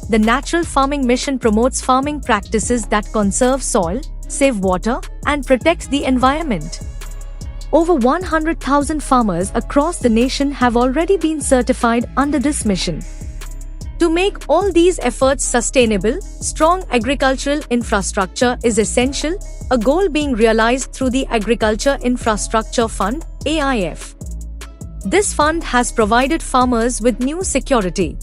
the Natural Farming Mission promotes farming practices that conserve soil, save water, and protects the environment. Over 100,000 farmers across the nation have already been certified under this mission. To make all these efforts sustainable, strong agricultural infrastructure is essential, a goal being realized through the Agriculture Infrastructure Fund (AIF). This fund has provided farmers with new security.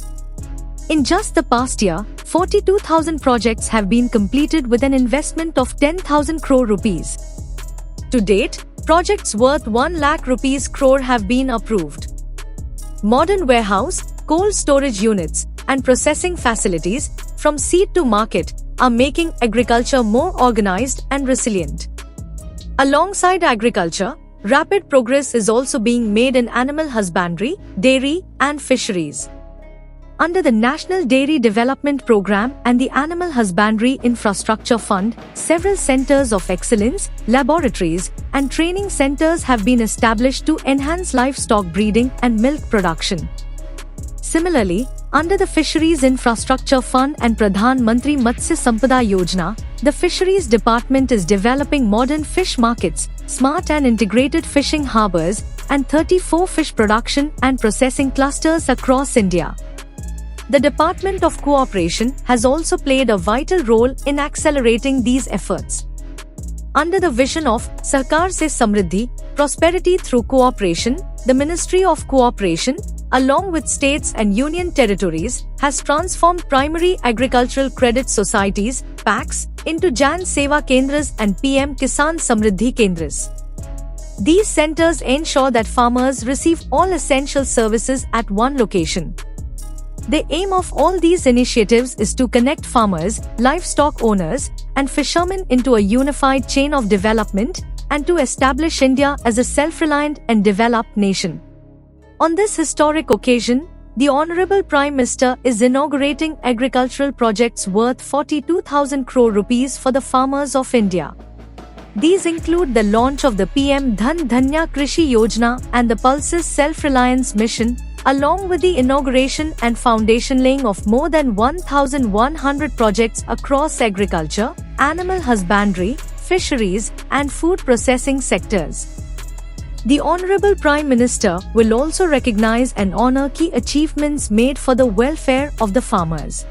In just the past year, 42,000 projects have been completed with an investment of 10,000 crore rupees. To date, projects worth 1 lakh rupees crore have been approved. Modern warehouse, cold storage units, and processing facilities, from seed to market, are making agriculture more organized and resilient. Alongside agriculture, rapid progress is also being made in animal husbandry, dairy, and fisheries. Under the National Dairy Development Program and the Animal Husbandry Infrastructure Fund, several centers of excellence, laboratories, and training centers have been established to enhance livestock breeding and milk production. Similarly, under the Fisheries Infrastructure Fund and Pradhan Mantri Matsya Sampada Yojana, the Fisheries Department is developing modern fish markets, smart and integrated fishing harbors, and 34 fish production and processing clusters across India. The Department of Cooperation has also played a vital role in accelerating these efforts. Under the vision of Sahkar Se Samriddhi, prosperity through cooperation, the Ministry of Cooperation, along with states and union territories, has transformed primary agricultural credit societies (PACs) into Jan Seva Kendras and PM Kisan Samriddhi Kendras. These centers ensure that farmers receive all essential services at one location. The aim of all these initiatives is to connect farmers, livestock owners, and fishermen into a unified chain of development and to establish India as a self-reliant and developed nation. On this historic occasion, the Honorable Prime Minister is inaugurating agricultural projects worth 42,000 crore rupees for the farmers of India. These include the launch of the PM Dhan Dhanya Krishi Yojana and the Pulses Self-Reliance Mission, along with the inauguration and foundation laying of more than 1,100 projects across agriculture, animal husbandry, fisheries, and food processing sectors. The Honorable Prime Minister will also recognize and honor key achievements made for the welfare of the farmers.